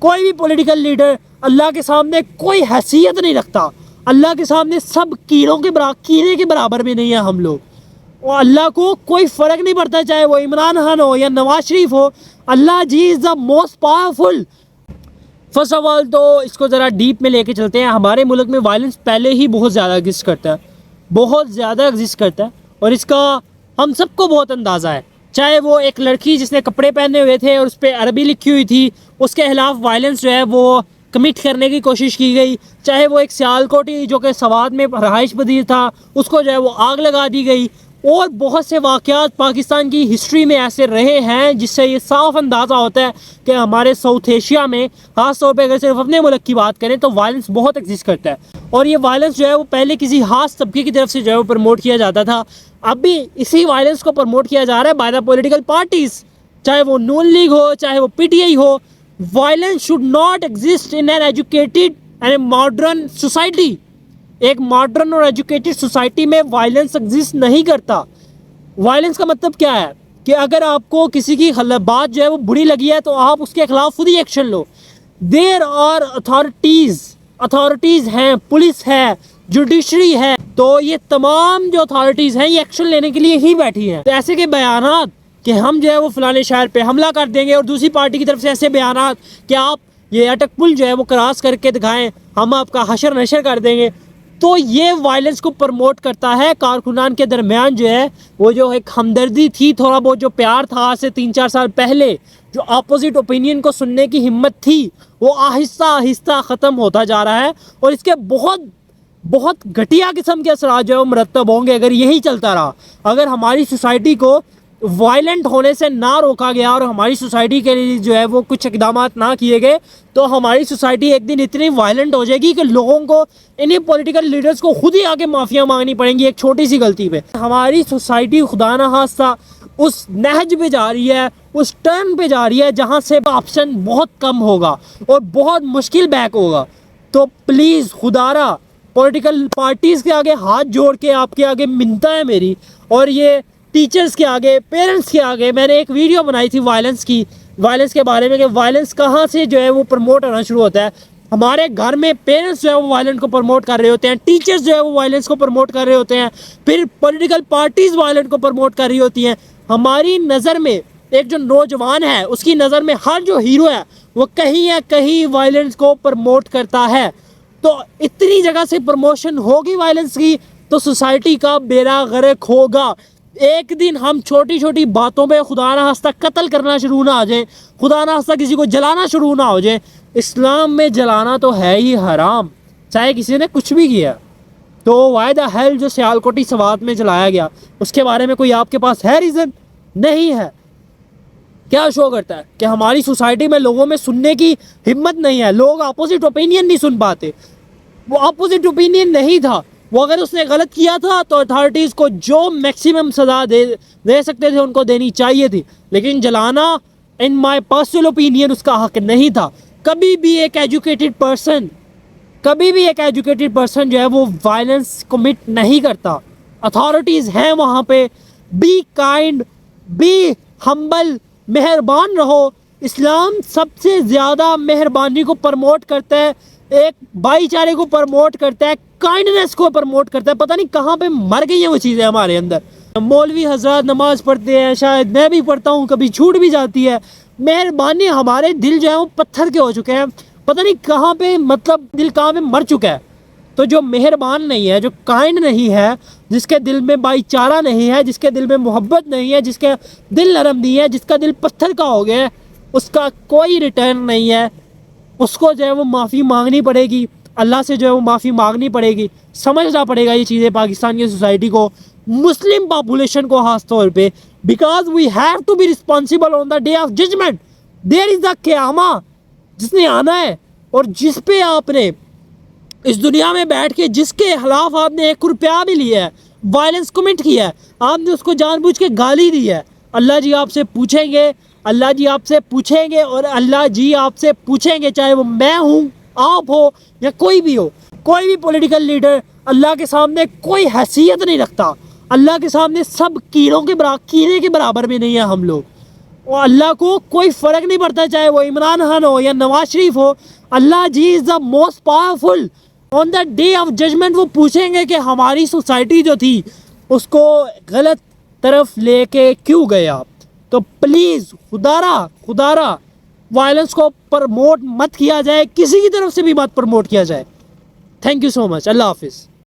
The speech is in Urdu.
کوئی بھی پولیٹیکل لیڈر اللہ کے سامنے کوئی حیثیت نہیں رکھتا. اللہ کے سامنے سب کیڑے کے برابر بھی نہیں ہیں ہم لوگ. اور اللہ کو کوئی فرق نہیں پڑتا چاہے وہ عمران خان ہو یا نواز شریف ہو. Allah ji is the most powerful. First of all تو اس کو ذرا ڈیپ میں لے کے چلتے ہیں. ہمارے ملک میں وائلنس پہلے ہی بہت زیادہ ایگزسٹ کرتا ہے, بہت زیادہ ایگزسٹ کرتا ہے, اور اس کا ہم سب کو بہت اندازہ ہے. چاہے وہ ایک لڑکی جس نے کپڑے پہنے ہوئے تھے اور اس پہ عربی لکھی ہوئی تھی, اس کے خلاف وائلنس جو ہے وہ کمٹ کرنے کی کوشش کی گئی. چاہے وہ ایک سیالکوٹی جو کہ سوات میں رہائش پذیر تھا, اس کو جو ہے وہ آگ لگا دی گئی. اور بہت سے واقعات پاکستان کی ہسٹری میں ایسے رہے ہیں جس سے یہ صاف اندازہ ہوتا ہے کہ ہمارے ساؤتھ ایشیا میں, خاص طور پہ اگر صرف اپنے ملک کی بات کریں, تو وائلنس بہت ایگزسٹ کرتا ہے. اور یہ وائلنس جو ہے وہ پہلے کسی خاص طبقے کی طرف سے جو ہے وہ پروموٹ کیا جاتا تھا. اب بھی اسی وائلنس کو پروموٹ کیا جا رہا ہے بائی دا پولیٹیکل پارٹیز, چاہے وہ نون لیگ ہو, چاہے وہ P T I who. Violence should not exist in an educated and modern society. ایک ماڈرن اور ایجوکیٹڈ سوسائٹی میں وائلنس ایگزسٹ نہیں کرتا. وائلنس کا مطلب کیا ہے کہ اگر آپ کو کسی کی بات جو ہے وہ بری لگی ہے تو آپ اس کے خلاف خود ہی ایکشن لو. دیر آر اتھارٹیز ہیں, پولیس ہے, جوڈیشری ہے, تو یہ تمام جو اتھارٹیز ہیں یہ ایکشن لینے کے لیے ہی بیٹھی ہیں. تو ایسے کے بیانات کہ ہم جو ہے وہ فلانے شہر پہ حملہ کر دیں گے, اور دوسری پارٹی کی طرف سے ایسے بیانات کہ آپ یہ اٹک پل جو ہے وہ کراس کر کے دکھائیں, ہم آپ کا حشر نشر کر دیں گے, تو یہ وائلنس کو پروموٹ کرتا ہے. کارکنان کے درمیان جو ہے وہ جو ایک ہمدردی تھی, تھوڑا بہت جو پیار تھا آج سے 3-4 سال پہلے, جو اپوزٹ اوپینین کو سننے کی ہمت تھی, وہ آہستہ آہستہ ختم ہوتا جا رہا ہے. اور اس کے بہت گھٹیا قسم کے اثرات جو ہے وہ مرتب ہوں گے اگر یہی چلتا رہا. اگر ہماری سوسائٹی کو وائلنٹ ہونے سے نہ روکا گیا اور ہماری سوسائٹی کے لیے جو ہے وہ کچھ اقدامات نہ کیے گئے, تو ہماری سوسائٹی ایک دن اتنی وائلنٹ ہو جائے گی کہ لوگوں کو, انہیں پولیٹیکل لیڈرز کو خود ہی آگے معافیاں مانگنی پڑیں گی ایک چھوٹی سی غلطی پہ. ہماری سوسائٹی خدا نہ خواستہ اس نہج پہ جا رہی ہے, اس ٹرن پہ جا رہی ہے جہاں سے آپشن بہت کم ہوگا اور بہت مشکل بیک ہوگا. تو پلیز خدارا پولیٹیکل پارٹیز کے آگے ہاتھ جوڑ کے آپ کے آگے منتا ہے میری, اور یہ ٹیچرز کے آگے, پیرنٹس کے آگے. میں نے ایک ویڈیو بنائی تھی وائلنس کے بارے میں کہ وائلنس کہاں سے جو ہے وہ پروموٹ ہونا شروع ہوتا ہے. ہمارے گھر میں پیرنٹس جو ہے وہ وائلنس کو پروموٹ کر رہے ہوتے ہیں, ٹیچرز جو ہے وہ وائلنس کو پروموٹ کر رہے ہوتے ہیں, پھر پولیٹیکل پارٹیز وائلنس کو پروموٹ کر رہی ہوتی ہیں. ہماری نظر میں ایک جو نوجوان ہے, اس کی نظر میں ہر جو ہیرو ہے وہ کہیں یا کہیں وائلنس کو پروموٹ کرتا ہے. تو اتنی جگہ سے پروموشن ہوگی وائلنس کی تو سوسائٹی کا بیڑا غرق ہوگا. ایک دن ہم چھوٹی چھوٹی باتوں پہ خدا نہ خواستہ قتل کرنا شروع نہ ہو جائیں, خدا نہ خواستہ کسی کو جلانا شروع نہ ہو جائے. اسلام میں جلانا تو ہے ہی حرام, چاہے کسی نے کچھ بھی کیا. تو وائی دا ہیل جو سیالکوٹی سوات میں جلایا گیا, اس کے بارے میں کوئی آپ کے پاس ہے ریزن؟ نہیں ہے. کیا شو کرتا ہے کہ ہماری سوسائٹی میں لوگوں میں سننے کی ہمت نہیں ہے, لوگ اپوزٹ اوپینین نہیں سن پاتے. وہ اپوزٹ اوپینین نہیں تھا, وہ اگر اس نے غلط کیا تھا تو اتھارٹیز کو جو میکسیمم سزا دے سکتے تھے ان کو دینی چاہیے تھی, لیکن جلانا ان مائی پرسنل اوپینین اس کا حق نہیں تھا. کبھی بھی ایک ایجوکیٹڈ پرسن جو ہے وہ وائلنس کمٹ نہیں کرتا. اتھارٹیز ہیں وہاں پہ, بی کائنڈ, بی ہمبل, مہربان رہو. اسلام سب سے زیادہ مہربانی کو پروموٹ کرتا ہے, ایک بھائی چارے کو پروموٹ کرتا ہے, کائنڈنس کو پروموٹ کرتا ہے. پتہ نہیں کہاں پہ مر گئی ہیں وہ چیزیں ہمارے اندر. مولوی حضرات نماز پڑھتے ہیں, شاید میں بھی پڑھتا ہوں, کبھی چھوٹ بھی جاتی ہے. مہربانی, ہمارے دل جو ہے وہ پتھر کے ہو چکے ہیں, پتہ نہیں کہاں پہ, مطلب دل کہاں پہ مر چکا ہے. تو جو مہربان نہیں ہے, جو کائنڈ نہیں ہے, جس کے دل میں بھائی چارہ نہیں ہے, جس کے دل میں محبت نہیں ہے, جس کے دل نرم نہیں ہے, جس کا دل پتھر کا ہو گیا ہے, اس کا کوئی ریٹرن نہیں ہے. اس کو جو ہے وہ معافی مانگنی پڑے گی, اللہ سے جو ہے وہ معافی مانگنی پڑے گی. سمجھنا پڑے گا یہ چیزیں پاکستان کی سوسائٹی کو, مسلم پاپولیشن کو خاص طور پہ, because we have to be responsible on the day of judgment. There is the قیامہ جس نے آنا ہے, اور جس پہ آپ نے اس دنیا میں بیٹھ کے, جس کے خلاف آپ نے 1 روپیہ بھی لیا ہے, وائلنس کمٹ کیا ہے, آپ نے اس کو جان بوجھ کے گالی دی ہے, اللہ جی آپ سے پوچھیں گے, اللہ جی آپ سے پوچھیں گے, اور اللہ جی آپ سے پوچھیں گے, چاہے وہ میں ہوں, آپ ہو, یا کوئی بھی ہو. کوئی بھی پولیٹیکل لیڈر اللہ کے سامنے کوئی حیثیت نہیں رکھتا. اللہ کے سامنے سب کیڑے کے برابر بھی نہیں ہیں ہم لوگ. اور اللہ کو کوئی فرق نہیں پڑتا چاہے وہ عمران خان ہو یا نواز شریف ہو. Allah ji is the most powerful. On the day of judgment وہ پوچھیں گے کہ ہماری سوسائٹی جو تھی اس کو غلط طرف لے کے کیوں گئے آپ. تو پلیز خدارا وائلنس کو پرموٹ مت کیا جائے, کسی کی طرف سے بھی مت پرموٹ کیا جائے. تھینک یو سو مچ. اللہ حافظ.